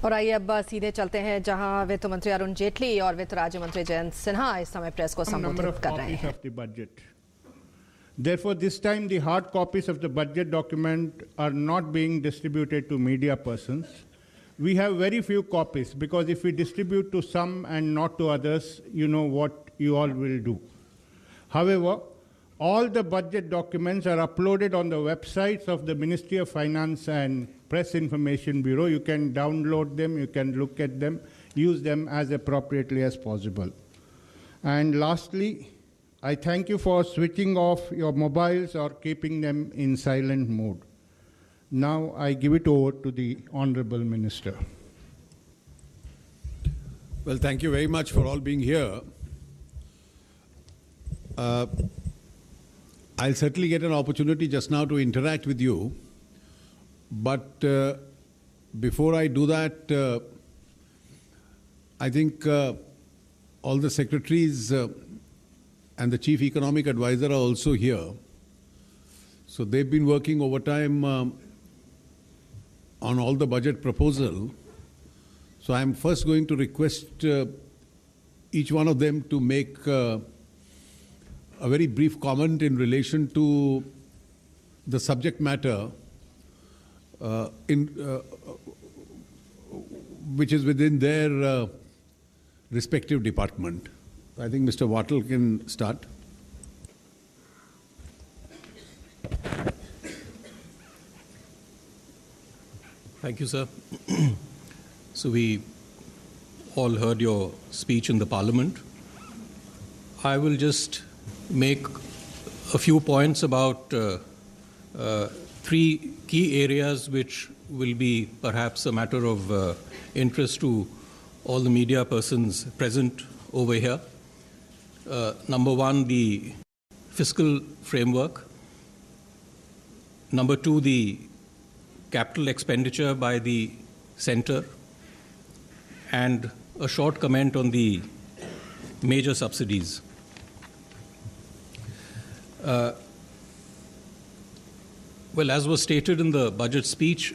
और आइए अब सीधे चलते हैं जहां वित्त मंत्री अरुण जेटली और वित्त राज्य मंत्री जयंत सिन्हा इस समय प्रेस को संबोधित कर रहे हैं। Therefore, this time the hard copies of the budget document are not being distributed to media persons. We have very few copies because if we distribute to some and not to others, you know what you all will do. However, all the budget documents are uploaded on the websites of the Ministry of Finance and Press Information Bureau. You can download them, you can look at them, use them as appropriately as possible. And lastly, I thank you for switching off your mobiles or keeping them in silent mode. Now I give it over to the Honorable Minister. Well, thank you very much for all being here. I'll certainly get an opportunity just now to interact with you. But before I do that, I think all the secretaries and the Chief Economic Advisor are also here. So they've been working overtime on all the budget proposal. So I'm first going to request each one of them to make a very brief comment in relation to the subject matter which is within their respective department. I think Mr. Wattle can start. Thank you, sir. So we all heard your speech in the Parliament. I will just make a few points about three key areas which will be perhaps a matter of interest to all the media persons present over here. Number one, the fiscal framework. Number two, the capital expenditure by the centre. And a short comment on the major subsidies. Well, as was stated in the budget speech,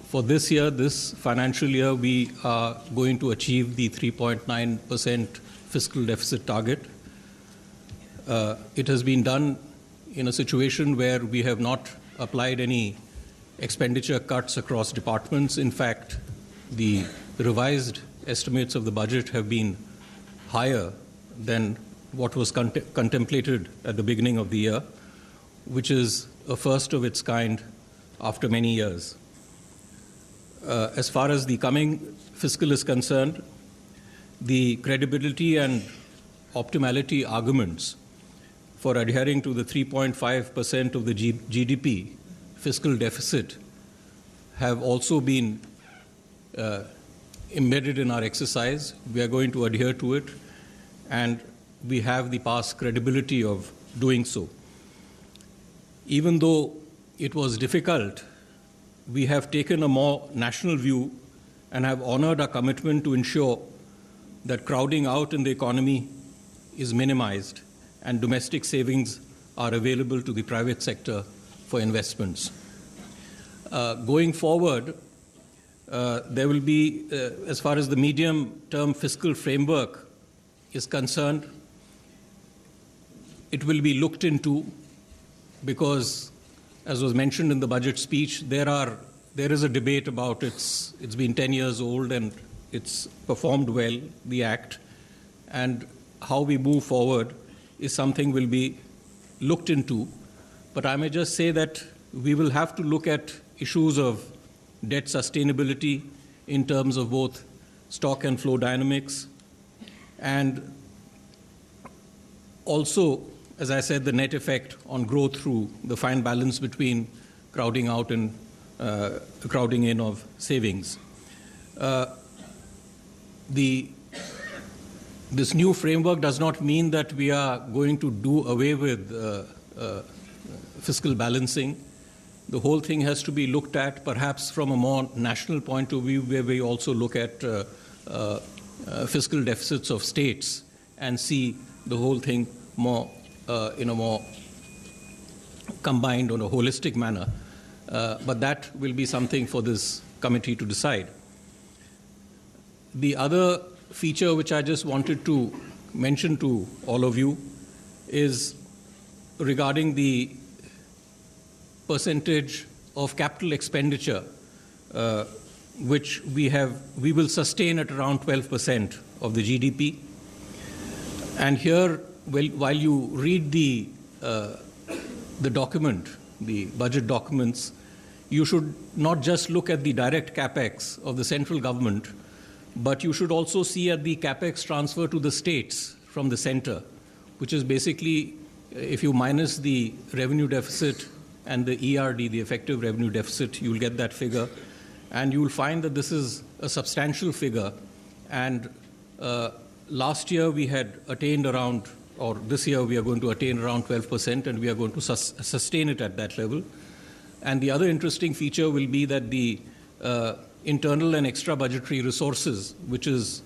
for this year, this financial year, we are going to achieve the 3.9% fiscal deficit target. It has been done in a situation where we have not applied any expenditure cuts across departments. In fact, the revised estimates of the budget have been higher than what was contemplated at the beginning of the year, which is a first of its kind after many years. As far as the coming fiscal is concerned, the credibility and optimality arguments for adhering to the 3.5% of the GDP fiscal deficit have also been embedded in our exercise. We are going to adhere to it, and we have the past credibility of doing so. Even though it was difficult, we have taken a more national view and have honored our commitment to ensure that crowding out in the economy is minimized and domestic savings are available to the private sector for investments. Going forward, there will be, as far as the medium-term fiscal framework is concerned, it will be looked into because, as was mentioned in the budget speech, there is a debate about it's been 10 years old and it's performed well, the Act, and how we move forward is something will be looked into. But I may just say that we will have to look at issues of debt sustainability in terms of both stock and flow dynamics, and also, as I said, the net effect on growth through the fine balance between crowding out and crowding in of savings. This new framework does not mean that we are going to do away with fiscal balancing. The whole thing has to be looked at perhaps from a more national point of view, where we also look at fiscal deficits of states and see the whole thing more in a more combined or a holistic manner. But that will be something for this committee to decide. The other feature which I just wanted to mention to all of you is regarding the percentage of capital expenditure, which we will sustain at around 12% of the GDP. And here, while you read the document, the budget documents, you should not just look at the direct capex of the central government, but you should also see at the capex transfer to the states from the center, which is basically, if you minus the revenue deficit and the ERD, the effective revenue deficit, you will get that figure. And you will find that this is a substantial figure. And last year we had attained around, or this year we are going to attain around 12%, and we are going to sustain it at that level. And the other interesting feature will be that the internal and extra budgetary resources, which is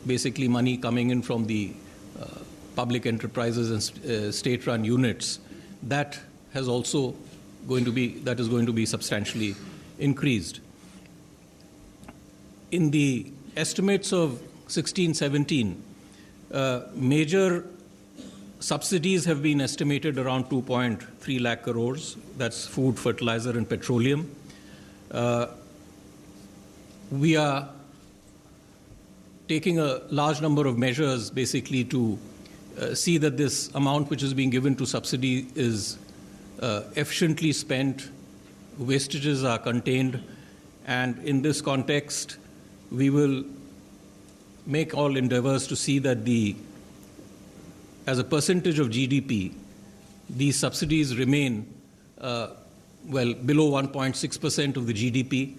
basically money coming in from the public enterprises and state-run units, that is going to be substantially increased. In the estimates of 16-17, major subsidies have been estimated around 2.3 lakh crores. That's food, fertilizer, and petroleum. We are taking a large number of measures basically to see that this amount which is being given to subsidy is efficiently spent, wastages are contained, and in this context, we will make all endeavors to see that as a percentage of GDP, these subsidies remain below 1.6% of the GDP.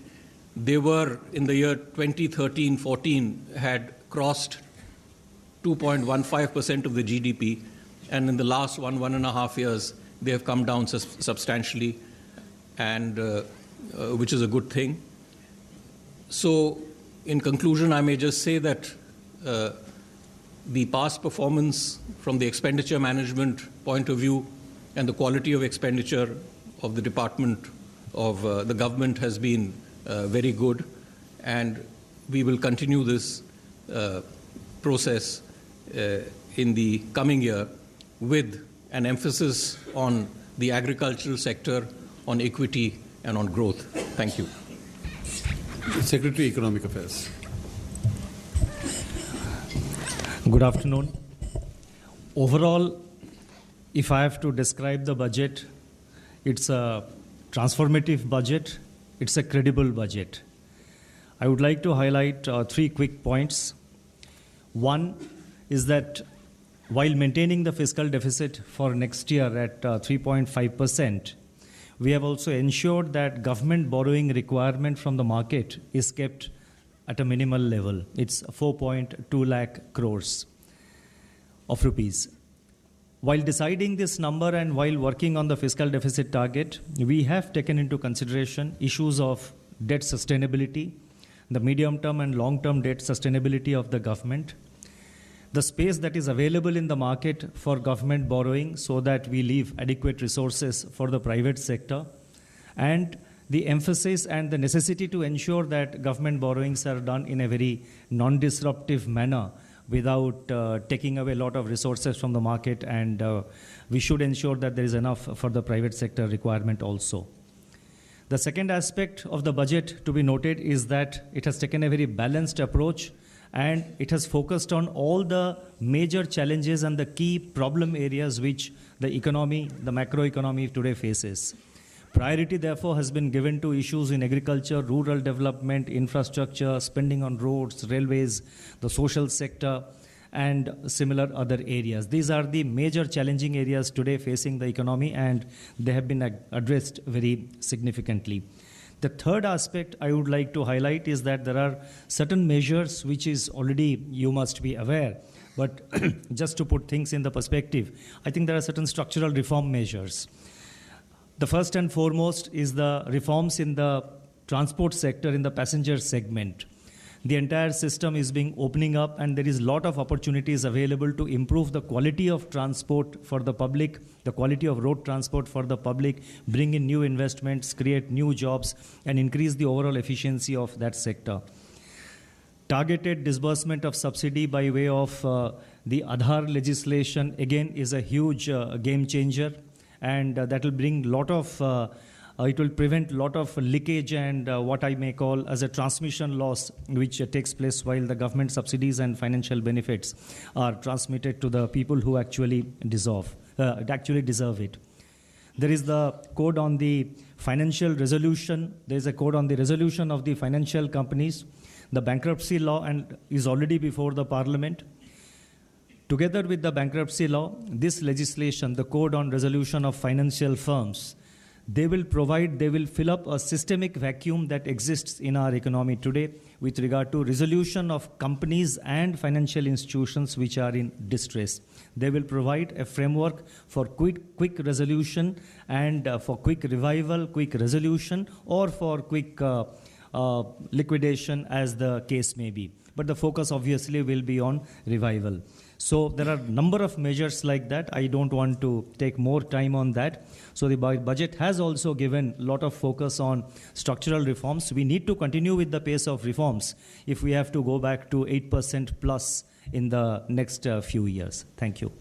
They were, in the year 2013-14, had crossed 2.15% of the GDP, and in the last 1.5 years, they have come down substantially, and which is a good thing. So, in conclusion, I may just say that the past performance from the expenditure management point of view and the quality of expenditure of the department of the government has been very good, and we will continue this process in the coming year with an emphasis on the agricultural sector, on equity, and on growth. Thank you. Secretary, Economic Affairs. Good afternoon. Overall, if I have to describe the budget, it's a transformative budget, it's a credible budget. I would like to highlight 3 quick points. One is that while maintaining the fiscal deficit for next year at 3.5%, we have also ensured that government borrowing requirement from the market is kept at a minimal level. It's 4.2 lakh crores of rupees. While deciding this number and while working on the fiscal deficit target, we have taken into consideration issues of debt sustainability, the medium-term and long-term debt sustainability of the government, the space that is available in the market for government borrowing so that we leave adequate resources for the private sector, and the emphasis and the necessity to ensure that government borrowings are done in a very non-disruptive manner without taking away a lot of resources from the market, and we should ensure that there is enough for the private sector requirement also. The second aspect of the budget to be noted is that it has taken a very balanced approach, and it has focused on all the major challenges and the key problem areas which the economy, the macroeconomy today faces. Priority, therefore, has been given to issues in agriculture, rural development, infrastructure, spending on roads, railways, the social sector, and similar other areas. These are the major challenging areas today facing the economy, and they have been addressed very significantly. The third aspect I would like to highlight is that there are certain measures which is already, you must be aware, but just to put things in the perspective, I think there are certain structural reform measures. The first and foremost is the reforms in the transport sector, in the passenger segment. The entire system is being opening up, and there is a lot of opportunities available to improve the quality of transport for the public, the quality of road transport for the public, bring in new investments, create new jobs, and increase the overall efficiency of that sector. Targeted disbursement of subsidy by way of the Aadhaar legislation, again, is a huge game changer, and that will bring lot of it will prevent a lot of leakage and what I may call as a transmission loss, which takes place while the government subsidies and financial benefits are transmitted to the people who actually deserve it. There is the code on the financial resolution. There is a code on the resolution of the financial companies. The bankruptcy law and is already before the Parliament. Together with the bankruptcy law, this legislation, the code on resolution of financial firms, they will fill up a systemic vacuum that exists in our economy today with regard to resolution of companies and financial institutions which are in distress. They will provide a framework for quick resolution and for quick revival, quick resolution, or for quick liquidation, as the case may be. But the focus obviously will be on revival. So there are a number of measures like that. I don't want to take more time on that. So the budget has also given a lot of focus on structural reforms. We need to continue with the pace of reforms if we have to go back to 8% plus in the next few years. Thank you.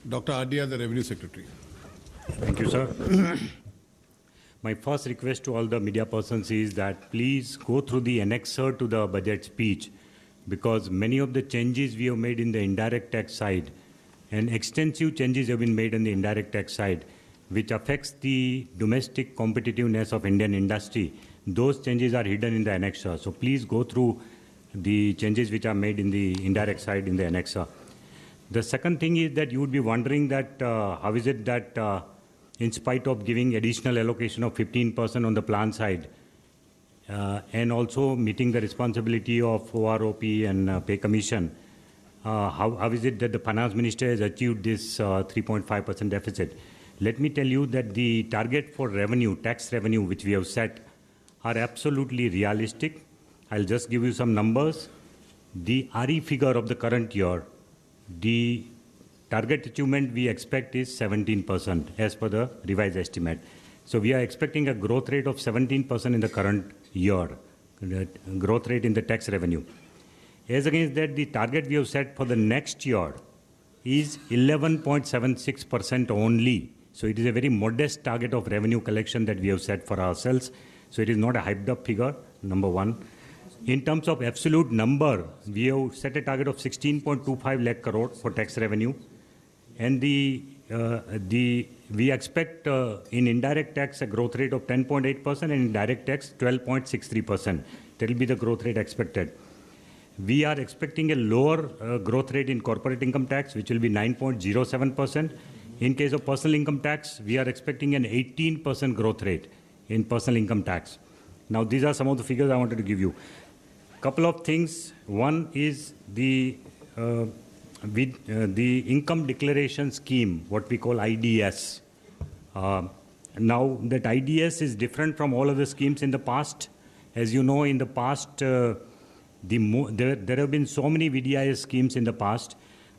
Dr. Adia, the Revenue Secretary. Thank you, sir. My first request to all the media persons is that please go through the annexure to the budget speech, because many of the changes we have made in the indirect tax side and extensive changes have been made on the indirect tax side, which affects the domestic competitiveness of Indian industry. Those changes are hidden in the annexure. So please go through the changes which are made in the indirect side in the annexure. The second thing is that you would be wondering that how is it that in spite of giving additional allocation of 15% on the plan side, and also meeting the responsibility of OROP and pay commission, how is it that the finance minister has achieved this 3.5% deficit? Let me tell you that the target for revenue, tax revenue, which we have set, are absolutely realistic. I'll just give you some numbers. The RE figure of the current year, the target achievement we expect is 17% as per the revised estimate. So we are expecting a growth rate of 17% in the current year, growth rate in the tax revenue. As against that, the target we have set for the next year is 11.76% only. So it is a very modest target of revenue collection that we have set for ourselves. So it is not a hyped up figure, number one. In terms of absolute number, we have set a target of 16.25 lakh crore for tax revenue. And we expect in indirect tax a growth rate of 10.8% and in direct tax 12.63%. That will be the growth rate expected. We are expecting a lower growth rate in corporate income tax, which will be 9.07%. In case of personal income tax, we are expecting an 18% growth rate in personal income tax. Now, these are some of the figures I wanted to give you. Couple of things. One is the income declaration scheme, what we call IDS. Now, that IDS is different from all other schemes in the past. As you know, in the past, there have been so many VDIS schemes in the past,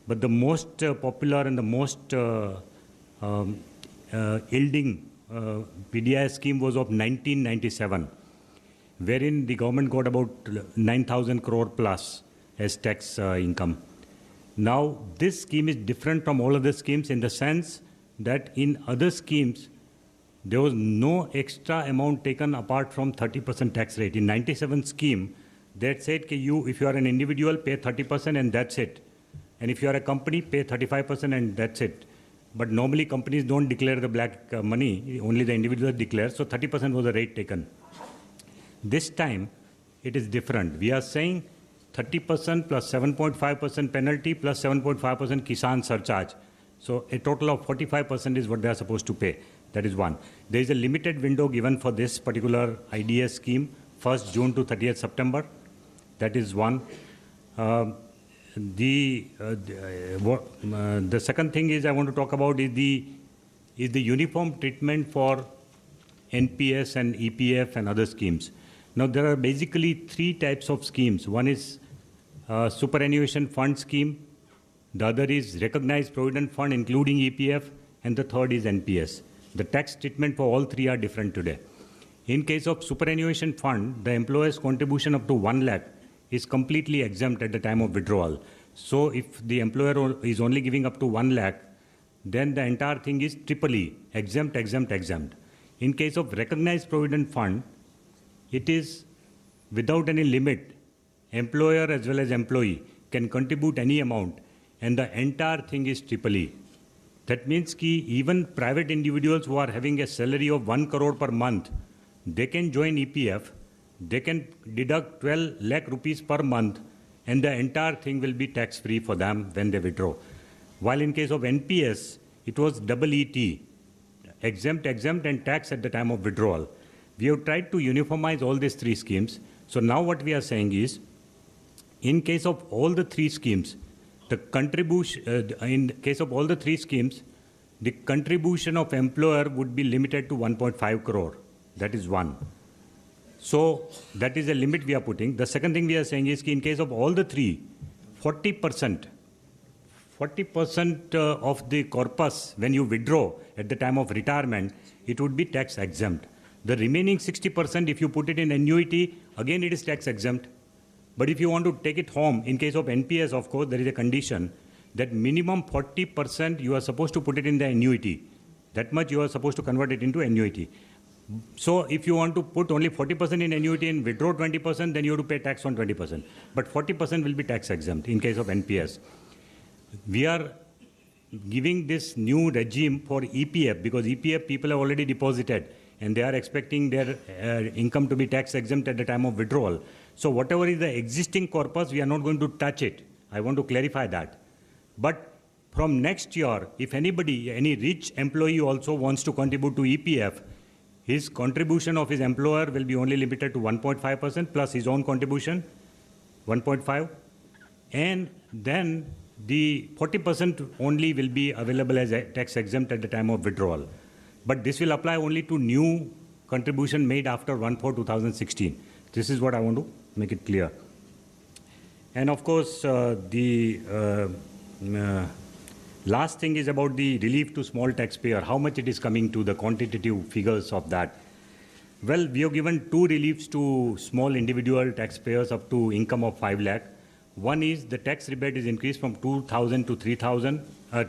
but the most popular and the most yielding VDIS scheme was of 1997, wherein the government got about 9,000 crore plus as tax income. Now, this scheme is different from all other schemes in the sense that in other schemes, there was no extra amount taken apart from 30% tax rate. In 97 scheme, that said, if you are an individual, pay 30% and that's it. And if you are a company, pay 35% and that's it. But normally companies don't declare the black money, only the individual declares. So 30% was the rate taken. This time, it is different. We are saying 30% plus 7.5% penalty plus 7.5% Kisan surcharge. So a total of 45% is what they are supposed to pay. That is one. There is a limited window given for this particular IDS scheme, 1st June to 30th September. That is one. The second thing is I want to talk about is the uniform treatment for NPS and EPF and other schemes. Now, there are basically three types of schemes. One is superannuation fund scheme. The other is recognized provident fund, including EPF. And the third is NPS. The tax treatment for all three are different today. In case of superannuation fund, the employer's contribution up to 1 lakh is completely exempt at the time of withdrawal. So if the employer is only giving up to 1 lakh, then the entire thing is triple E, exempt, exempt, exempt. In case of recognized provident fund, it is without any limit. Employer as well as employee can contribute any amount, and the entire thing is triple E. That means that even private individuals who are having a salary of 1 crore per month, they can join EPF, they can deduct 12 lakh rupees per month, and the entire thing will be tax-free for them when they withdraw. While in case of NPS, it was double ET, exempt, exempt, and tax at the time of withdrawal. We have tried to uniformize all these three schemes. So now what we are saying is, in case of all the three schemes, the contribution the contribution of employer would be limited to 1.5 crore. That is one. So that is a limit we are putting. The second thing we are saying is, in case of all the three, 40% of the corpus, when you withdraw at the time of retirement, it would be tax exempt. The remaining 60%, if you put it in annuity, again it is tax exempt. But if you want to take it home, in case of NPS, of course, there is a condition that minimum 40% you are supposed to put it in the annuity. That much you are supposed to convert it into annuity. So if you want to put only 40% in annuity and withdraw 20%, then you have to pay tax on 20%. But 40% will be tax exempt in case of NPS. We are giving this new regime for EPF because EPF people have already deposited and they are expecting their income to be tax exempt at the time of withdrawal. So whatever is the existing corpus, we are not going to touch it. I want to clarify that. But from next year, if anybody, any rich employee also wants to contribute to EPF, his contribution of his employer will be only limited to 1.5% plus his own contribution, 1.5. And then the 40% only will be available as a tax exempt at the time of withdrawal. But this will apply only to new contribution made after 1/4/2016. This is what I want to make it clear. And of course, last thing is about the relief to small taxpayer, how much it is coming to, the quantitative figures of that. Well, we have given two reliefs to small individual taxpayers up to income of 5 lakh. One is the tax rebate is increased from 2,000 to 3,000,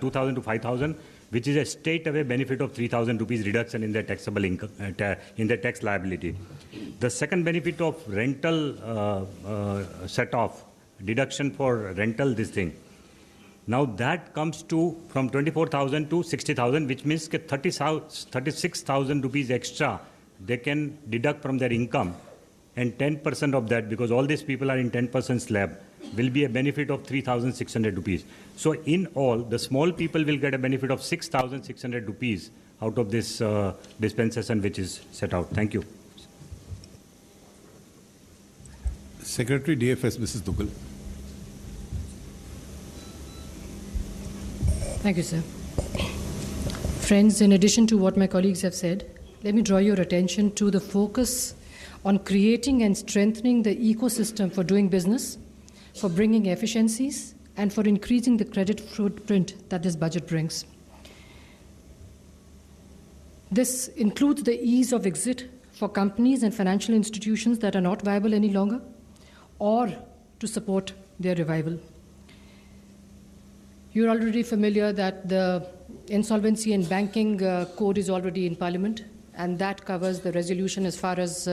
2,000 to 5,000, which is a straight-away benefit of 3,000 rupees reduction in their taxable income, in their tax liability. The second benefit of rental set-off, deduction for rental, this thing. Now that comes to from 24,000 to 60,000, which means 36,000 rupees extra they can deduct from their income, and 10% of that, because all these people are in 10% slab, will be a benefit of 3,600 rupees. So in all, the small people will get a benefit of 6,600 rupees out of this dispensation which is set out. Thank you. Secretary DFS, Mrs. Dugal. Thank you, sir. Friends, in addition to what my colleagues have said, let me draw your attention to the focus on creating and strengthening the ecosystem for doing business, for bringing efficiencies, and for increasing the credit footprint that this budget brings. This includes the ease of exit for companies and financial institutions that are not viable any longer, or to support their revival. You're already familiar that the Insolvency and Banking Code is already in Parliament, and that covers the resolution as far as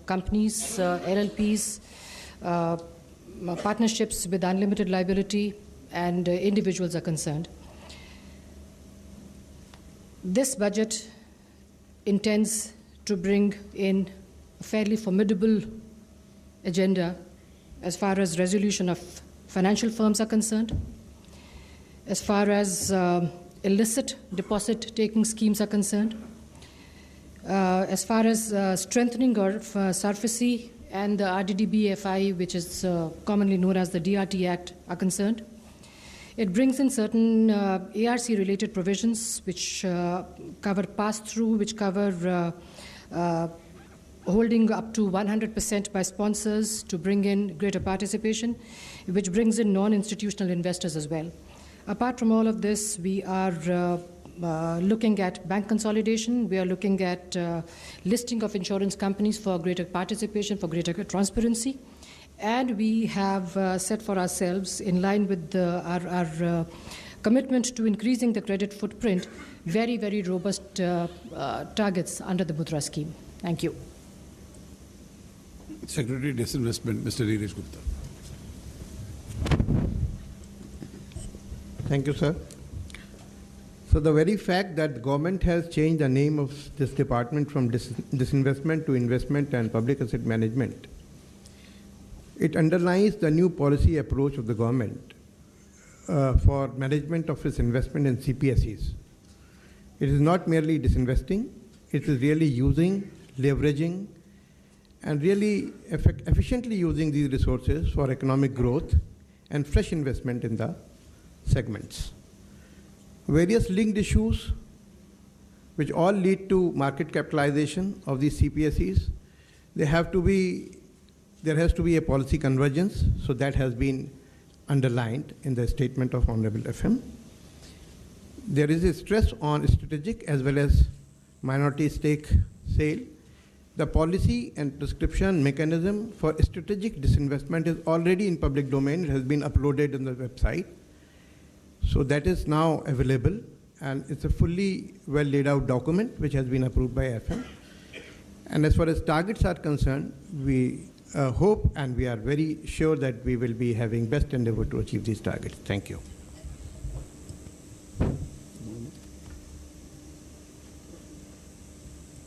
companies, LLPs, partnerships with unlimited liability, and individuals are concerned. This budget intends to bring in a fairly formidable agenda as far as resolution of financial firms are concerned, as far as illicit deposit-taking schemes are concerned, as far as strengthening of SARFAESI and the RDDB-FI, which is commonly known as the DRT Act, are concerned. It brings in certain ARC-related provisions which cover pass-through, which cover holding up to 100% by sponsors to bring in greater participation, which brings in non-institutional investors as well. Apart from all of this, we are looking at bank consolidation. We are looking at listing of insurance companies for greater participation, for greater transparency. And we have set for ourselves, in line with our commitment to increasing the credit footprint, very, very robust targets under the Mudra scheme. Thank you. Secretary Disinvestment, Mr. Dheeraj Gupta. Thank you, sir. So the very fact that the government has changed the name of this department from disinvestment to investment and public asset management, it underlines the new policy approach of the government for management of its investment in CPSEs. It is not merely disinvesting, it is really using, leveraging, and really efficiently using these resources for economic growth and fresh investment in the segments. Various linked issues which all lead to market capitalization of these CPSEs, there has to be a policy convergence, so that has been underlined in the statement of Honorable FM. There is a stress on strategic as well as minority stake sale. The policy and prescription mechanism for strategic disinvestment is already in public domain. It has been uploaded on the website. So that is now available, and it's a fully well laid out document which has been approved by FM. And as far as targets are concerned, we hope and we are very sure that we will be having best endeavor to achieve these targets. Thank you.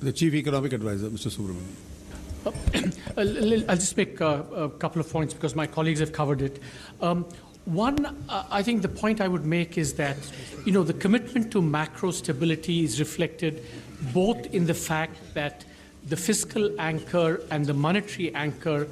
The Chief Economic Advisor, Mr. Subramanian. I'll just make a couple of points because my colleagues have covered it. One, I think the point I would make is that, the commitment to macro stability is reflected both in the fact that the fiscal anchor and the monetary anchor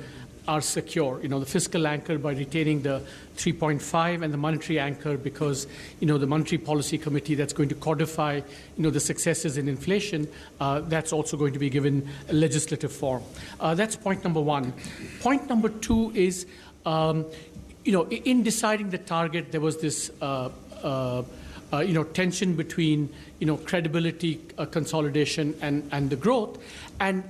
are secure. The fiscal anchor by retaining the 3.5 and the monetary anchor because, the Monetary Policy Committee that's going to codify, the successes in inflation, that's also going to be given a legislative form. That's point number one. Point number two is, in deciding the target, there was this, tension between, credibility, consolidation, and the growth. And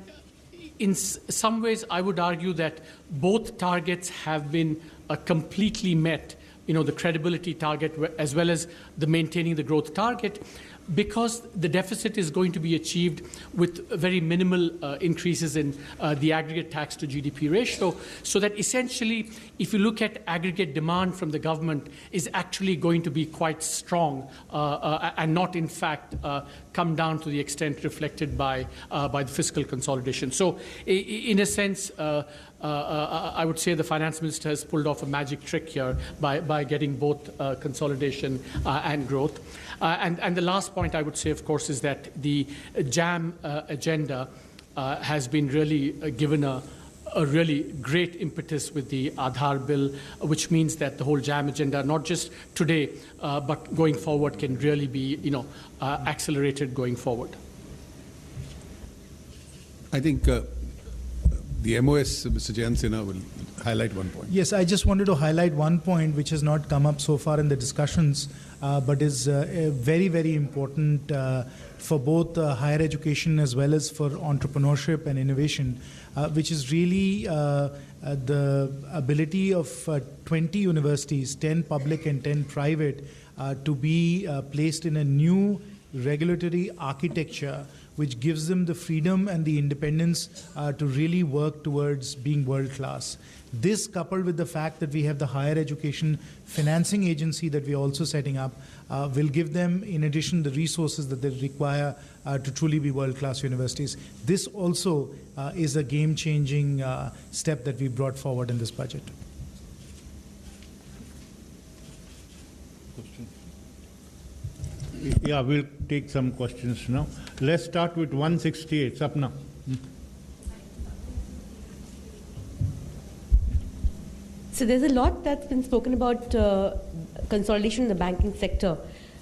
in some ways, I would argue that both targets have been completely met, the credibility target as well as the maintaining the growth target, because the deficit is going to be achieved with very minimal increases in the aggregate tax to GDP ratio, so that essentially, if you look at aggregate demand from the government, is actually going to be quite strong and not, in fact, come down to the extent reflected by the fiscal consolidation. So, in a sense, I would say the finance minister has pulled off a magic trick here by getting both consolidation and growth. And the last point I would say, of course, is that the JAM agenda has been really given a really great impetus with the Aadhaar bill, which means that the whole JAM agenda, not just today, but going forward, can really be, accelerated going forward. I think the MOS, Mr. Jayant Sinha, will highlight one point. Yes, I just wanted to highlight one point which has not come up so far in the discussions, but is very, very important for both higher education as well as for entrepreneurship and innovation, which is really the ability of 20 universities, 10 public and 10 private, to be placed in a new regulatory architecture which gives them the freedom and the independence to really work towards being world-class. This, coupled with the fact that we have the higher education financing agency that we're also setting up, will give them, in addition, the resources that they require to truly be world-class universities. This also is a game-changing step that we brought forward in this budget. Yeah, we'll take some questions now. Let's start with 168. Sapna. So there's a lot that's been spoken about consolidation in the banking sector.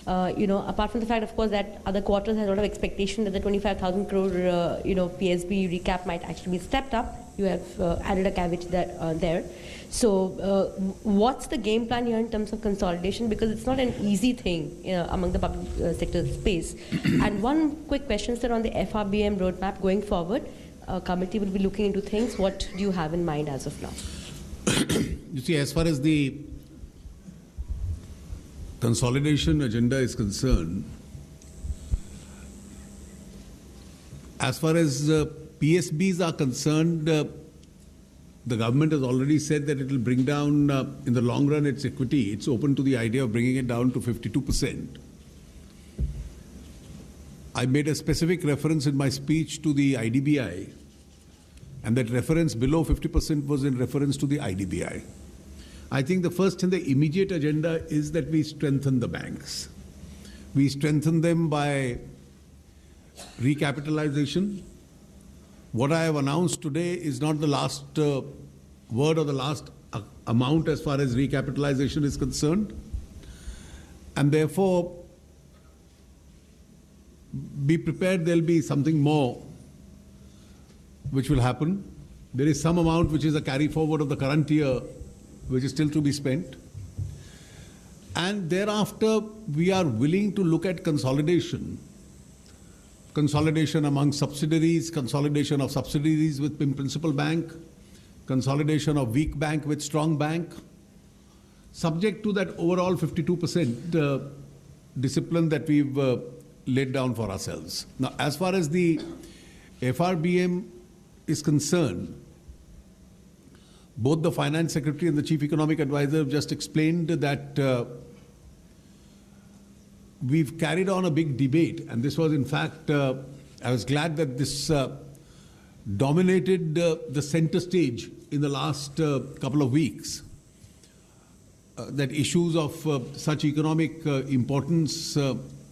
Apart from the fact, of course, that other quarters had a lot of expectation that the 25,000 crore, PSB recap might actually be stepped up. You have added a caveat there. So what's the game plan here in terms of consolidation? Because it's not an easy thing among the public sector space. And one quick question, sir, on the FRBM roadmap going forward. Committee will be looking into things. What do you have in mind as of now? You see, as far as the consolidation agenda is concerned, as far as PSBs are concerned, the government has already said that it will bring down, in the long run, its equity. It's open to the idea of bringing it down to 52%. I made a specific reference in my speech to the IDBI, and that reference below 50% was in reference to the IDBI. I think the first and the immediate agenda is that we strengthen the banks. We strengthen them by recapitalization. What I have announced today is not the last word or the last amount as far as recapitalization is concerned. And therefore, be prepared, there will be something more which will happen. There is some amount which is a carry forward of the current year, which is still to be spent. And thereafter, we are willing to look at consolidation. Consolidation among subsidiaries, consolidation of subsidiaries with principal bank, consolidation of weak bank with strong bank, subject to that overall 52% discipline that we've laid down for ourselves. Now, as far as the FRBM is concerned, both the Finance Secretary and the Chief Economic Advisor have just explained that we've carried on a big debate, and this was in fact, I was glad that this dominated the center stage in the last couple of weeks, that issues of such economic importance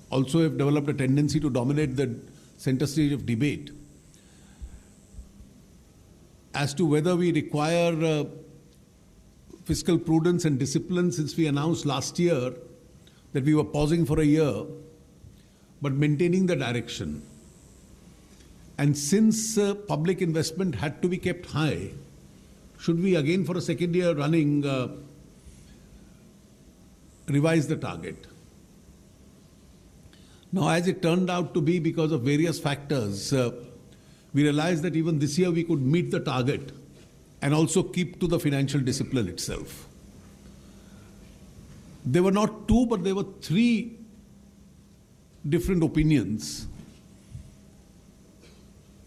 also have developed a tendency to dominate the center stage of debate as to whether we require fiscal prudence and discipline, since we announced last year that we were pausing for a year, but maintaining the direction. And since public investment had to be kept high, should we again for a second year running revise the target? Now, as it turned out to be, because of various factors, we realized that even this year we could meet the target and also keep to the financial discipline itself. There were not two, but there were three different opinions.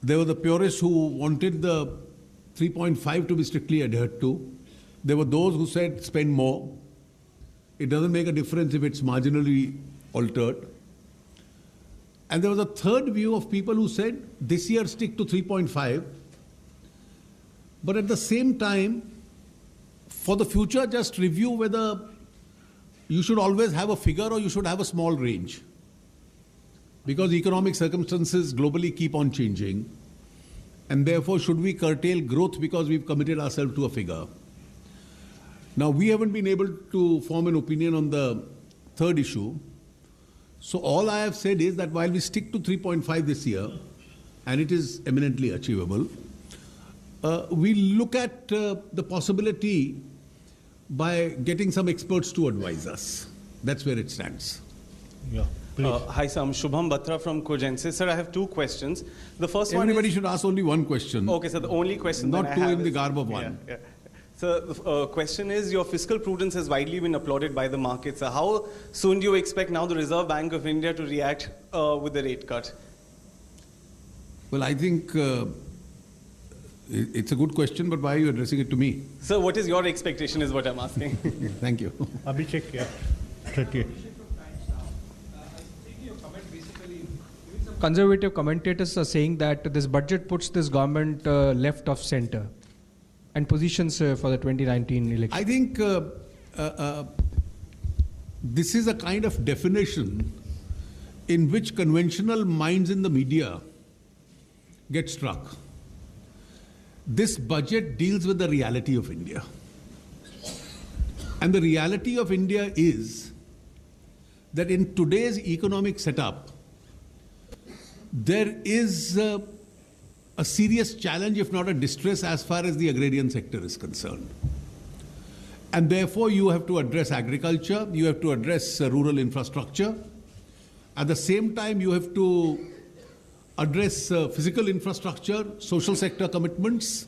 There were the purists who wanted the 3.5 to be strictly adhered to. There were those who said spend more. It doesn't make a difference if it's marginally altered. And there was a third view of people who said this year stick to 3.5, but at the same time, for the future, just review whether you should always have a figure or you should have a small range. Because economic circumstances globally keep on changing, and therefore should we curtail growth because we've committed ourselves to a figure. Now, we haven't been able to form an opinion on the third issue. So all I have said is that while we stick to 3.5 this year, and it is eminently achievable, we look at the possibility by getting some experts to advise us. That's where it stands. Yeah. Hi, sir. I'm Shubham Batra from Cogensis. Sir, I have two questions. The first Everybody one should ask only one question. Okay, so the only question not that two I have in the garb of one. Yeah. So the question is, your fiscal prudence has widely been applauded by the markets. So how soon do you expect now the Reserve Bank of India to react with the rate cut? Well, I think it's a good question, but why are you addressing it to me? Sir, what is your expectation is what I'm asking. Thank you. Abhishek, yeah. 38. Conservative commentators are saying that this budget puts this government left of center and positions for the 2019 election. I think this is a kind of definition in which conventional minds in the media get struck. This budget deals with the reality of India. And the reality of India is that in today's economic setup, there is a serious challenge, if not a distress, as far as the agrarian sector is concerned. And therefore, you have to address agriculture, you have to address rural infrastructure. At the same time, you have to address physical infrastructure, social sector commitments.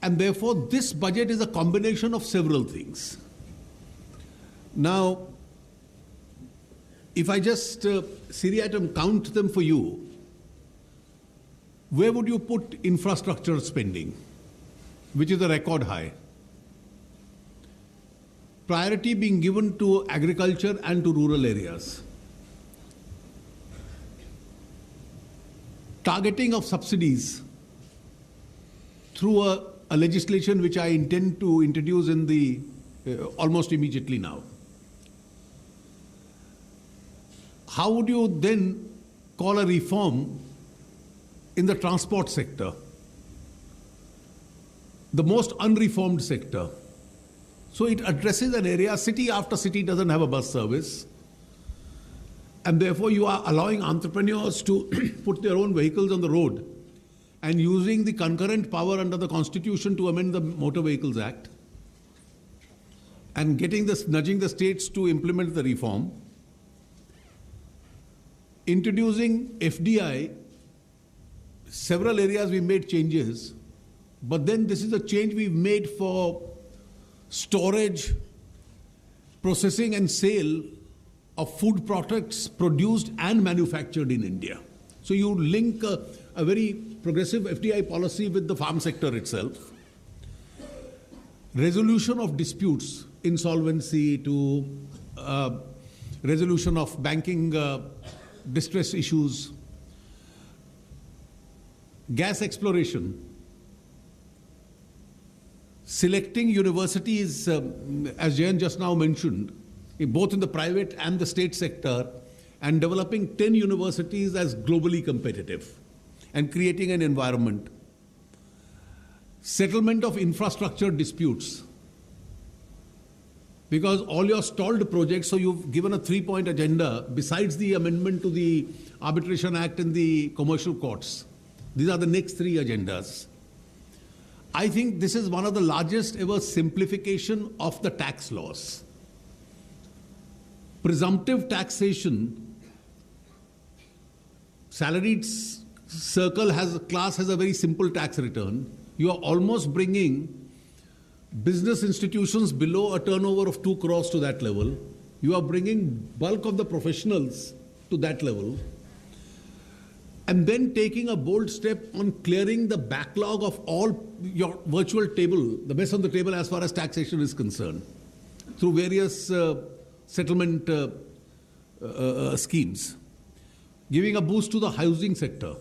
And therefore, this budget is a combination of several things. Now, if I just seriatim count them for you, where would you put infrastructure spending, which is a record high? Priority being given to agriculture and to rural areas. Targeting of subsidies through a legislation which I intend to introduce in the almost immediately now. How would you then call a reform in the transport sector, the most unreformed sector? So it addresses an area, city after city doesn't have a bus service, and therefore you are allowing entrepreneurs to put their own vehicles on the road and using the concurrent power under the Constitution to amend the Motor Vehicles Act and nudging the states to implement the reform. Introducing FDI, several areas we made changes, but then this is a change we've made for storage, processing and sale of food products produced and manufactured in India. So you link a very progressive FDI policy with the farm sector itself. Resolution of disputes, insolvency to resolution of banking distress issues, gas exploration, selecting universities, as Jayan just now mentioned, both in the private and the state sector, and developing 10 universities as globally competitive and creating an environment. Settlement of infrastructure disputes, because all your stalled projects, so you've given a 3-point agenda besides the amendment to the Arbitration Act and the commercial courts. These are the next 3 agendas. I think this is one of the largest ever simplification of the tax laws. Presumptive taxation, salaried class has a very simple tax return. You are almost bringing business institutions below a turnover of 2 crores to that level. You are bringing bulk of the professionals to that level. And then taking a bold step on clearing the backlog of all your virtual table, the mess on the table as far as taxation is concerned, through various settlement schemes. Giving a boost to the housing sector.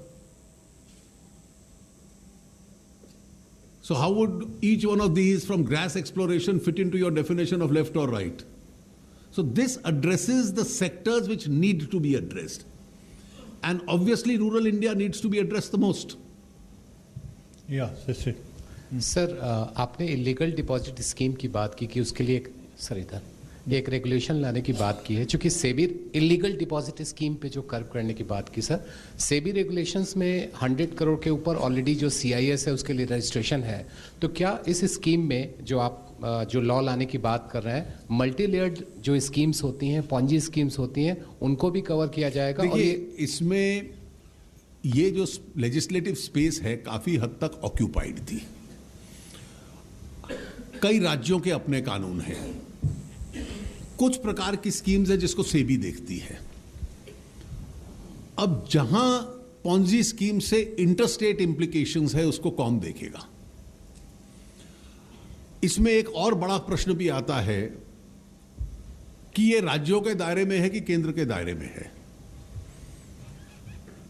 So how would each one of these from grass exploration fit into your definition of left or right? So this addresses the sectors which need to be addressed. And obviously rural India needs to be addressed the most. Yeah, that's it. Sir आपने illegal deposit scheme की बात की कि उसके लिए एक regulation लाने की बात की है, चूंकि सेबी इलीगल डिपॉजिट स्कीम पे जो कर्व करने की बात की सर, सेबी रेगुलेशंस में 100 करोड़ के ऊपर ऑलरेडी जो CIS है उसके लिए रजिस्ट्रेशन है, तो क्या इस स्कीम में जो आप जो लॉ लाने की बात कर रहे हैं, मल्टी लेयर्ड जो स्कीम्स होती हैं, पॉन्जी स्कीम्स होती हैं, उनको भी कवर किया जाएगा? देखिए, इसमें ये जो लेजिस्लेटिव स्पेस है काफी हद तक ऑक्यूपाइड थी. कई राज्यों के अपने कानून हैं, कुछ प्रकार की स्कीम्स है जिसको सेबी देखती है. अब जहां पॉन्जी स्कीम से इंटरस्टेट इंप्लीकेशंस है उसको कौन देखेगा? इसमें एक और बड़ा प्रश्न भी आता है कि ये राज्यों के दायरे में है कि केंद्र के दायरे में है.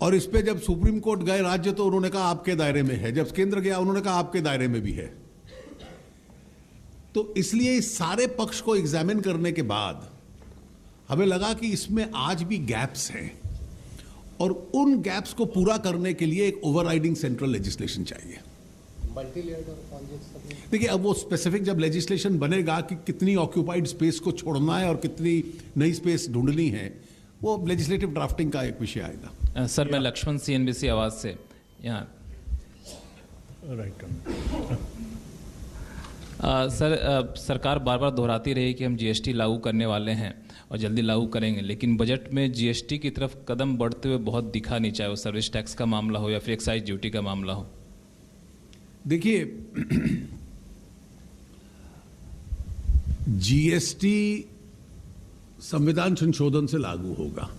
और इस पे जब सुप्रीम कोर्ट गए राज्य तो उन्होंने कहा आपके दायरे में है, जब केंद्र गया उन्होंने कहा आपके दायरे में भी है. तो इसलिए इस सारे पक्ष को एग्जामिन करने के बाद हमें लगा कि इसमें आज भी गैप्स हैं और उन गैप्स को पूरा करने के लिए एक ओवरराइडिंग सेंट्रल लेजिस्लेशन चाहिए. देखिए, अब वो स्पेसिफिक जब लेजिस्लेशन बनेगा कि कितनी ऑक्यूपाइड स्पेस को छोड़ना है और कितनी नई स्पेस ढूंढनी है, वो लेजिस्लेटिव ड्राफ्टिंग का एक विषय आएगा। सर मैं लक्ष्मण CNBC आवाज से यहाँ सरकार बार बार दोहराती रही कि हम GST लागू करने वाले हैं और जल्दी लागू करेंगे, लेकिन बजट में GST की तरफ कदम बढ़ते हुए बहुत दिखा नहीं, चाहे वो सर्विस टैक्स का मामला हो या फिर एक्साइज ड्यूटी का मामला हो। देखिए GST संविधान संशोधन से लागू होगा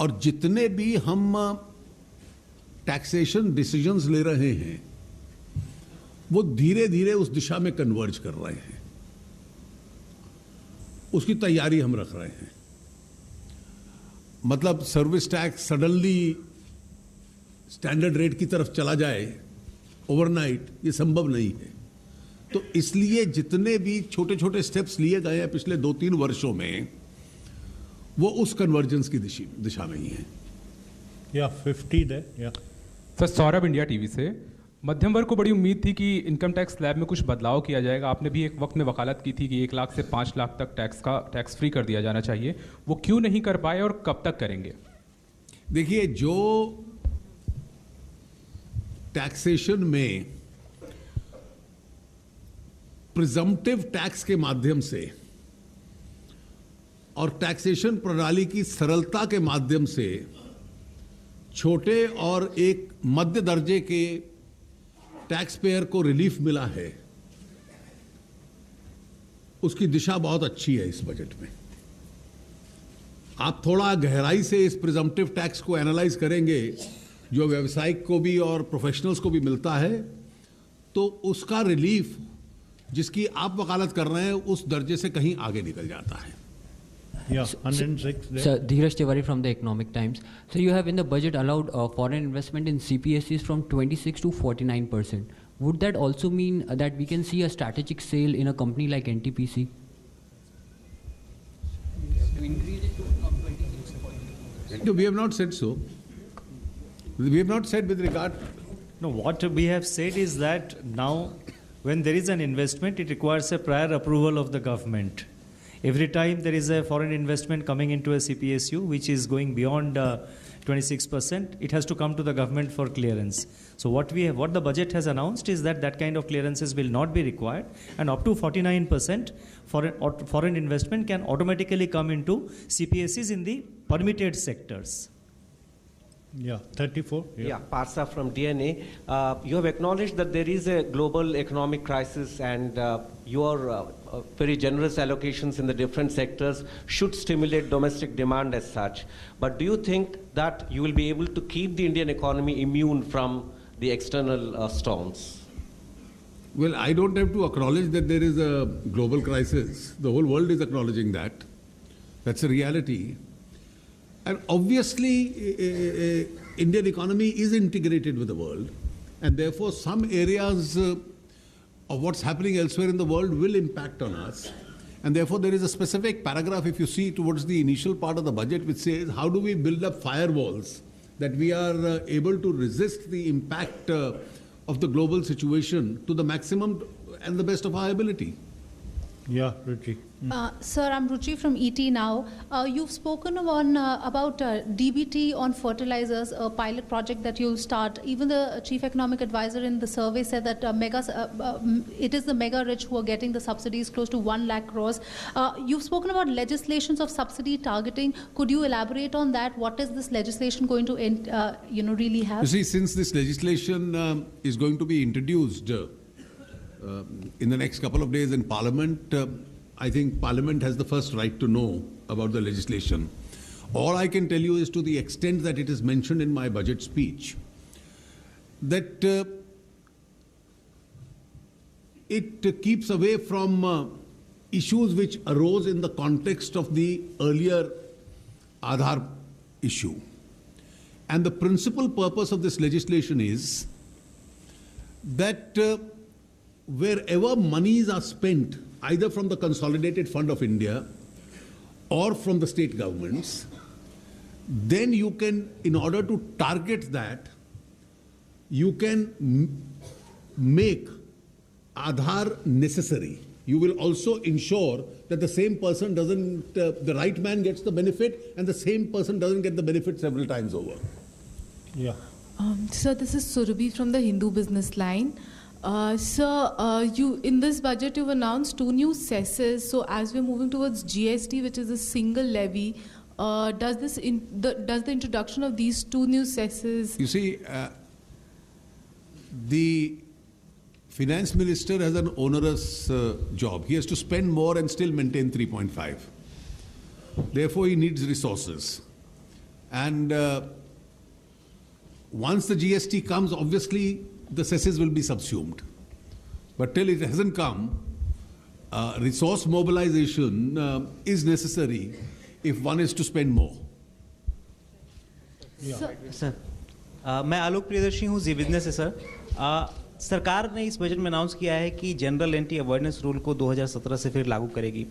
और जितने भी हम टैक्सेशन डिसीजंस ले रहे हैं वो धीरे धीरे उस दिशा में कन्वर्ज कर रहे हैं, उसकी तैयारी हम रख रहे हैं। मतलब service tax suddenly standard rate की तरफ चला जाए ओवरनाइट, ये संभव नहीं है। तो इसलिए जितने भी छोटे छोटे स्टेप्स लिए गए हैं पिछले 2-3 वर्षों में वो उस कन्वर्जेंस की दिशा में ही है। या 50 दे या सर सौरभ इंडिया टीवी से। मध्यम वर्ग को बड़ी उम्मीद थी कि इनकम टैक्स स्लैब में कुछ बदलाव किया जाएगा। आपने भी एक वक्त में वकालत की थी कि 1 लाख से 5 लाख तक टैक्स फ्री कर दिया जाना चाहिए, वो क्यों नहीं कर पाए और कब तक करेंगे? देखिए जो टैक्सेशन में प्रिजम्पटिव टैक्स के माध्यम से और टैक्सेशन प्रणाली की सरलता के माध्यम से छोटे और एक मध्य दर्जे के टैक्स पेयर को रिलीफ मिला है, उसकी दिशा बहुत अच्छी है इस बजट में। आप थोड़ा गहराई से इस प्रिजम्पटिव टैक्स को एनालाइज करेंगे जो व्यावसायिक को भी और प्रोफेशनल्स को भी मिलता है, तो उसका रिलीफ जिसकी आप वकालत कर रहे हैं उस दर्जे से कहीं आगे निकल जाता है। Yeah, 106 there. Sir, Dheeraj Tiwari from the Economic Times. So you have in the budget allowed foreign investment in CPSEs from 26 to 49%. Would that also mean that we can see a strategic sale in a company like NTPC? No, we have not said so. We have not said with regard. No, what we have said is that now when there is an investment, it requires a prior approval of the government. Every time there is a foreign investment coming into a CPSU, which is going beyond 26%, it has to come to the government for clearance. So what the budget has announced is that that kind of clearances will not be required, and up to 49% foreign investment can automatically come into CPSEs in the permitted sectors. Yeah, 34. Yeah, Parsa from DNA. You have acknowledged that there is a global economic crisis, and your very generous allocations in the different sectors should stimulate domestic demand as such. But do you think that you will be able to keep the Indian economy immune from the external storms? Well, I don't have to acknowledge that there is a global crisis. The whole world is acknowledging that. That's a reality. And obviously, Indian economy is integrated with the world, and therefore some areas of what's happening elsewhere in the world will impact on us. And therefore, there is a specific paragraph, if you see towards the initial part of the budget, which says, how do we build up firewalls that we are able to resist the impact of the global situation to the maximum and the best of our ability. Yeah, Ruchi. Sir, I'm Ruchi from ET Now. You've spoken about DBT on fertilizers, a pilot project that you'll start. Even the chief economic advisor in the survey said that it is the mega rich who are getting the subsidies, close to 1 lakh crores. You've spoken about legislations of subsidy targeting. Could you elaborate on that? What is this legislation going to really have? You see, since this legislation is going to be introduced in the next couple of days in Parliament, I think Parliament has the first right to know about the legislation. All I can tell you is, to the extent that it is mentioned in my budget speech, that it keeps away from issues which arose in the context of the earlier Aadhaar issue. And the principal purpose of this legislation is that wherever monies are spent, either from the Consolidated Fund of India or from the state governments, then you can, in order to target that, you can make Aadhaar necessary. you will also ensure that the same person doesn't, the right man gets the benefit and the same person doesn't get the benefit several times over. Yeah. Sir, this is Surabhi from the Hindu Business Line. Sir, you in this budget you've announced 2 new cesses. So as we're moving towards GST, which is a single levy, does the introduction of these 2 new cesses? You see, the finance minister has an onerous job. He has to spend more and still maintain 3.5. Therefore, he needs resources. And once the GST comes, obviously, the cesses will be subsumed. But till it hasn't come, resource mobilization is necessary if one is to spend more. Sir मैं आलोक प्रियदर्शी हूँ जी business से sir सरकार ने इस budget में announce किया है कि जनरल एंटी अवेयरनेस रूल को 2017 से फिर लागू करेगी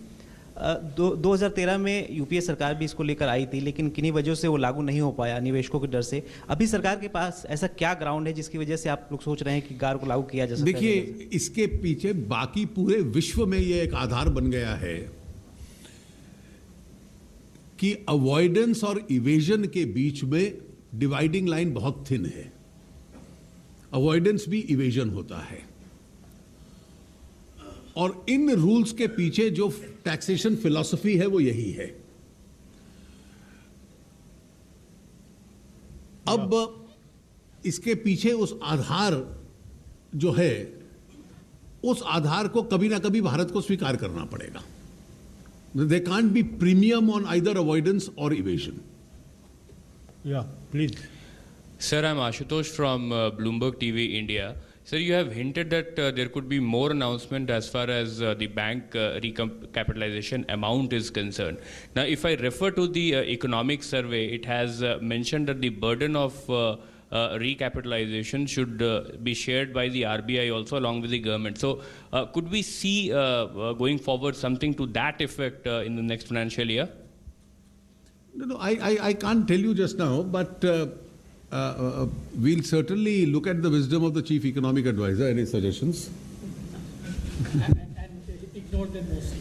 2013 में यूपीए सरकार भी इसको लेकर आई थी लेकिन किन्हीं वजहों से वो लागू नहीं हो पाया निवेशकों के डर से अभी सरकार के पास ऐसा क्या ग्राउंड है जिसकी वजह से आप लोग सोच रहे हैं कि गार को लागू किया जा सकता है? देखिए इसके पीछे बाकी पूरे विश्व में ये एक आधार बन गया है कि अवॉइडेंस और इवेजन के बीच में डिवाइडिंग लाइन बहुत थिन है. अवॉइडेंस भी इवेजन होता है और इन रूल्स के पीछे जो टैक्सेशन फिलॉसफी है वो यही है. अब इसके पीछे उस आधार जो है उस आधार को कभी ना कभी भारत को स्वीकार करना पड़ेगा. There can't be premium on either avoidance or evasion. Yeah, please. Sir, I'm Ashutosh from Bloomberg TV India. Sir, you have hinted that there could be more announcement as far as the bank recapitalization amount is concerned. Now, if I refer to the economic survey, it has mentioned that the burden of recapitalization should be shared by the RBI also along with the government. So, could we see going forward something to that effect in the next financial year? No, I can't tell you just now, but we'll certainly look at the wisdom of the Chief Economic Advisor. Any suggestions? and ignore them mostly.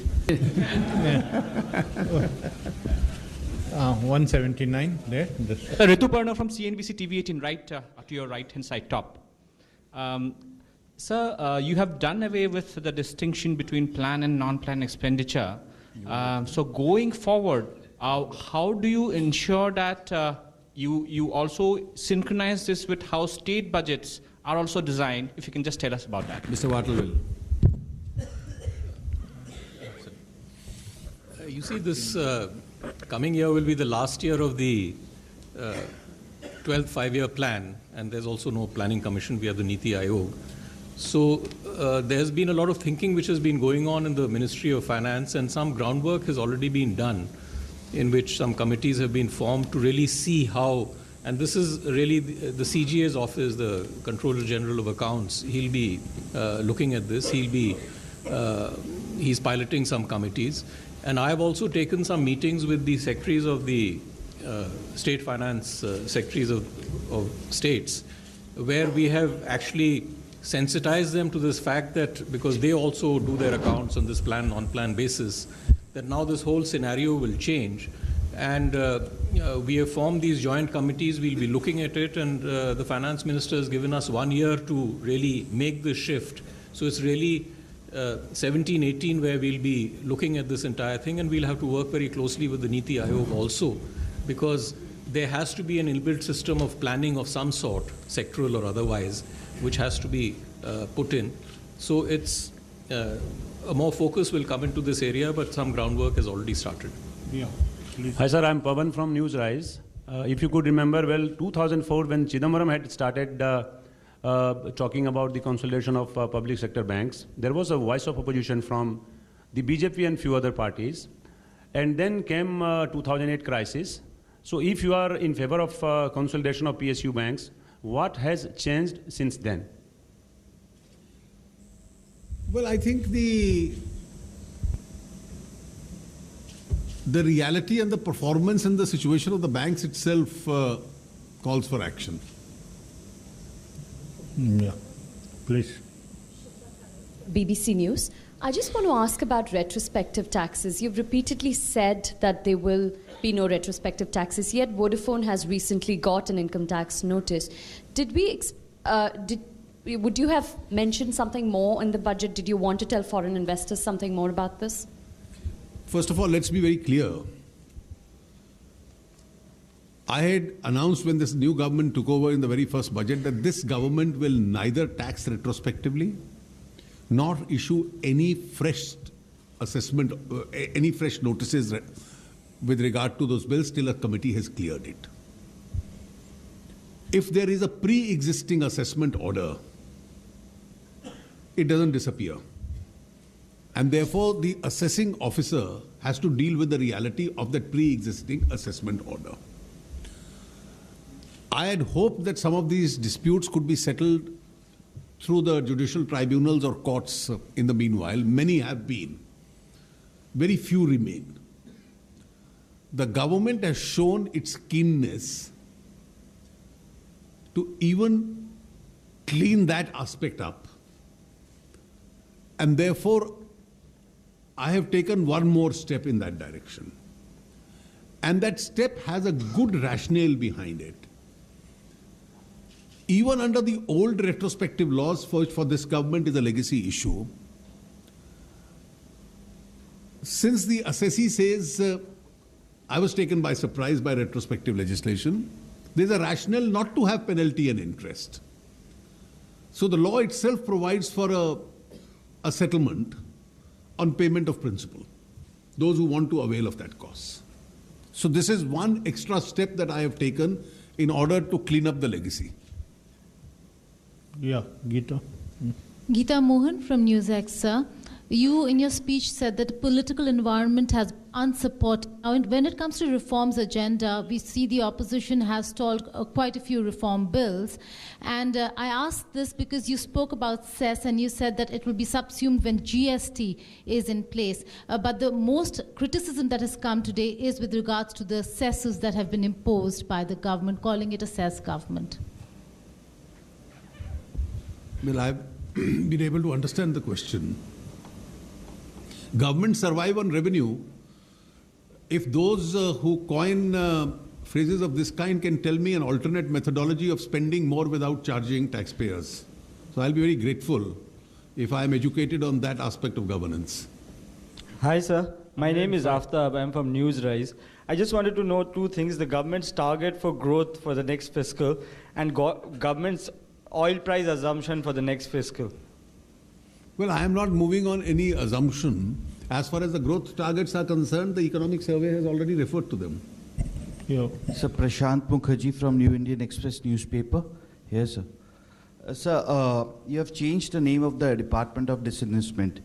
179 there. Ritu Parna from CNBC TV 18, right to your right-hand side top. Sir, you have done away with the distinction between plan and non-plan expenditure. So going forward, how do you ensure that you also synchronize this with how state budgets are also designed? If you can just tell us about that. Mr. Wattle. You see, this coming year will be the last year of the 12th five-year plan, and there's also no planning commission. We have the Niti Aayog. So there's been a lot of thinking which has been going on in the Ministry of Finance, and some groundwork has already been done in which some committees have been formed to really see how, and this is really the CGA's office, the Controller General of Accounts, he'll be looking at this. He's piloting some committees. And I've also taken some meetings with the secretaries of the state finance, secretaries of states, where we have actually sensitized them to this fact that because they also do their accounts on this plan, non-plan basis, that now this whole scenario will change. And we have formed these joint committees. We'll be looking at it, and the finance minister has given us 1 year to really make the shift. So it's really 17, 18 where we'll be looking at this entire thing, and we'll have to work very closely with the Niti Aayog also, because there has to be an inbuilt system of planning of some sort, sectoral or otherwise, which has to be put in. So it's a more focus will come into this area, but some groundwork has already started. Yeah, please. Hi sir, I'm Pavan from Newsrise. If you could remember, well, 2004 when Chidambaram had started talking about the consolidation of public sector banks, there was a voice of opposition from the BJP and few other parties. And then came 2008 crisis. So if you are in favor of consolidation of PSU banks, what has changed since then? Well, I think the reality and the performance and the situation of the banks itself calls for action. Yeah, please. BBC News. I just want to ask about retrospective taxes. You've repeatedly said that there will be no retrospective taxes, yet Vodafone has recently got an income tax notice. Would you have mentioned something more in the budget? Did you want to tell foreign investors something more about this? First of all, let's be very clear. I had announced when this new government took over in the very first budget that this government will neither tax retrospectively nor issue any fresh assessment, any fresh notices with regard to those bills till a committee has cleared it. If there is a pre-existing assessment order, it doesn't disappear. And therefore, the assessing officer has to deal with the reality of that pre-existing assessment order. I had hoped that some of these disputes could be settled through the judicial tribunals or courts in the meanwhile. Many have been. Very few remain. The government has shown its keenness to even clean that aspect up. And therefore, I have taken one more step in that direction. And that step has a good rationale behind it. Even under the old retrospective laws, for this government is a legacy issue, since the assessee says, I was taken by surprise by retrospective legislation, there's a rationale not to have penalty and interest. So the law itself provides for a settlement on payment of principal, those who want to avail of that cause. So this is one extra step that I have taken in order to clean up the legacy. Yeah, Geeta. Geeta Mohan from NewsX, sir. You, in your speech, said that the political environment has unsupported. When it comes to reforms agenda, we see the opposition has stalled quite a few reform bills. And I asked this because you spoke about cess and you said that it will be subsumed when GST is in place. But the most criticism that has come today is with regards to the cesses that have been imposed by the government, calling it a cess government. Well, I've been able to understand the question. Governments survive on revenue. If those who coin phrases of this kind can tell me an alternate methodology of spending more without charging taxpayers. So I'll be very grateful if I am educated on that aspect of governance. Hi, sir. My name is Aftab. I'm from Newsrise. I just wanted to know two things: the government's target for growth for the next fiscal and government's oil price assumption for the next fiscal. Well, I am not moving on any assumption. As far as the growth targets are concerned, the economic survey has already referred to them. Sir, Prashant Mukherjee from New Indian Express newspaper. Yes, sir. Sir, you have changed the name of the Department of Disinvestment.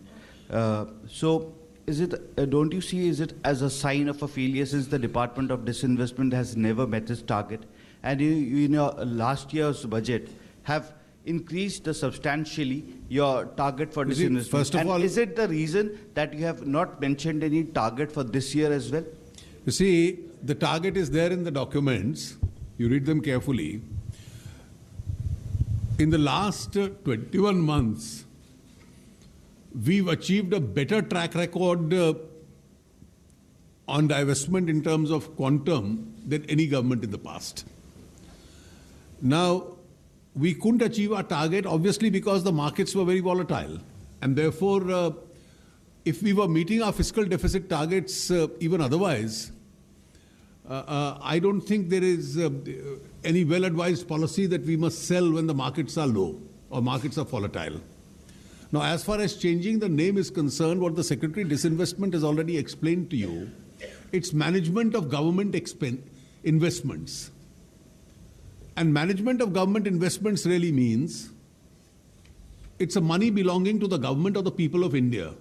So, is it? Don't you see? Is it as a sign of a failure since the Department of Disinvestment has never met its target, and in your last year's budget have increased substantially your target for disinvestment? First of all, is it the reason that you have not mentioned any target for this year as well? You see, the target is there in the documents. You read them carefully. In the last 21 months, we've achieved a better track record on divestment in terms of quantum than any government in the past. Now, we couldn't achieve our target, obviously, because the markets were very volatile. And therefore, if we were meeting our fiscal deficit targets even otherwise, I don't think there is any well-advised policy that we must sell when the markets are low or markets are volatile. Now, as far as changing the name is concerned, what the Secretary Disinvestment has already explained to you, it's management of government investments. And management of government investments really means it's a money belonging to the government or the people of India.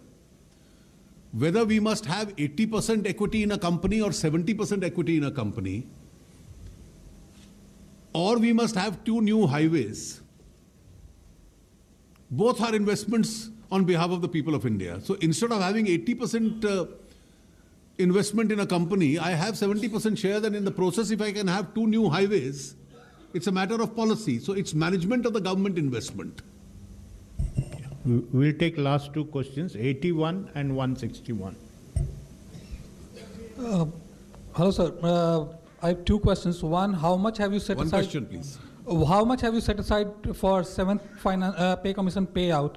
Whether we must have 80% equity in a company or 70% equity in a company, or we must have 2 new highways, both are investments on behalf of the people of India. So instead of having 80% investment in a company, I have 70% shares, and in the process, if I can have 2 new highways, it's a matter of policy. So it's management of the government investment. We'll take last two questions, 81 and 161. Hello, sir. I have two questions. One, how much have you set aside? One question, please. How much have you set aside for 7th pay commission payout?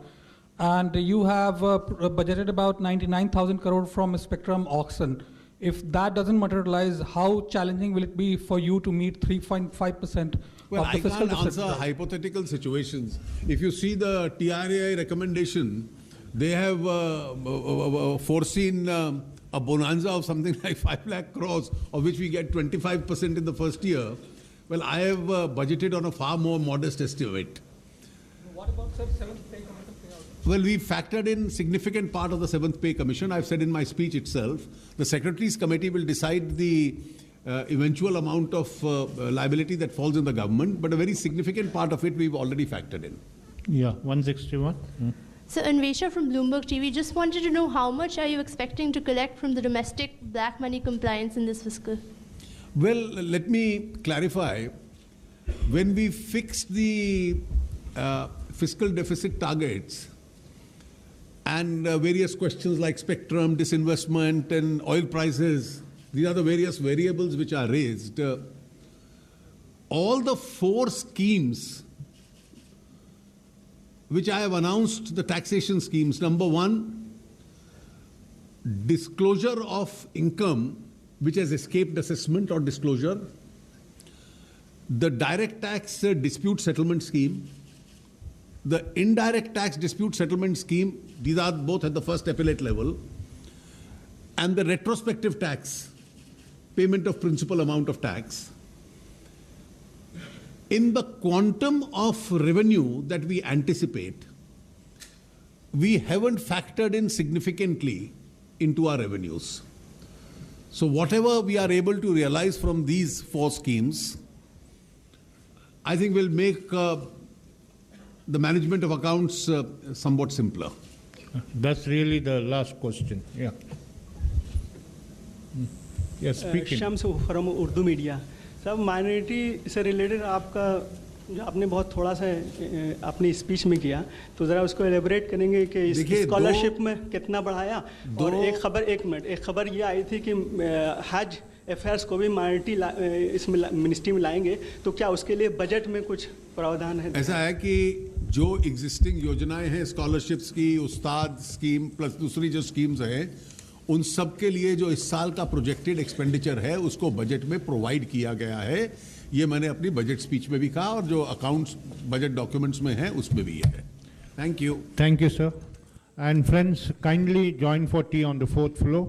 And you have budgeted about 99,000 crore from a spectrum auction. If that doesn't materialize, how challenging will it be for you to meet 3.5% Well, of the I fiscal can't answer deficit? hypothetical situations. If you see the TRAI recommendation, they have foreseen a bonanza of something like 5 lakh crores, of which we get 25% in the first year. Well, I have budgeted on a far more modest estimate. What about, sir, 7th pay commission payout? Well, we factored in significant part of the 7th pay commission. I've said in my speech itself, the Secretaries Committee will decide the eventual amount of liability that falls in the government, but a very significant part of it we've already factored in. Yeah, 161. So, Anvesha from Bloomberg TV, just wanted to know how much are you expecting to collect from the domestic black money compliance in this fiscal? Well, let me clarify. When we fixed the fiscal deficit targets and various questions like spectrum, disinvestment and oil prices, these are the various variables which are raised. All the 4 schemes which I have announced, the taxation schemes, number 1, disclosure of income which has escaped assessment or disclosure, the direct tax dispute settlement scheme, the indirect tax dispute settlement scheme, these are both at the first appellate level, and the retrospective tax, payment of principal amount of tax. In the quantum of revenue that we anticipate, we haven't factored in significantly into our revenues. So whatever we are able to realize from these 4 schemes, I think will make the management of accounts somewhat simpler. That's really the last question. Yeah. Yes, speaking. Shams from Urdu media. सब minority से related आपका जो आपने बहुत थोड़ा सा अपनी speech में किया, तो ज़रा उसको एलेबरेट करेंगे कि इस स्कॉलरशिप में कितना बढ़ाया। और एक खबर ये आई थी कि हज अफेयर्स को भी माइनॉरिटी इसमें मिनिस्ट्री में लाएंगे, तो क्या उसके लिए बजट में कुछ प्रावधान है? ऐसा है कि जो एग्जिस्टिंग योजनाएं हैं स्कॉलरशिप्स की, उस्ताद स्कीम प्लस दूसरी जो स्कीम्स हैं, उन सब के लिए जो इस साल का प्रोजेक्टेड एक्सपेंडिचर है उसको बजट में प्रोवाइड किया गया है। ये मैंने अपनी बजट स्पीच में भी कहा और जो अकाउंट्स बजट डॉक्यूमेंट्स में है उसमें भी है। Thank you. Thank you sir. And friends, kindly join for T on the 4th floor.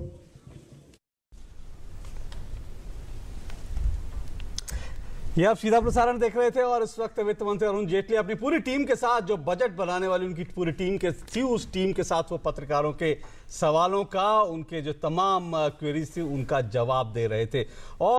ये आप सीधा प्रसारण देख रहे थे और इस वक्त वित्त मंत्री अरुण जेटली अपनी पूरी टीम के साथ, जो बजट बनाने वाली उनकी पूरी टीम के थी, उस टीम के साथ वो पत्रकारों के सवालों का, उनके जो तमाम क्वेरीज थी उनका जवाब दे रहे थे। और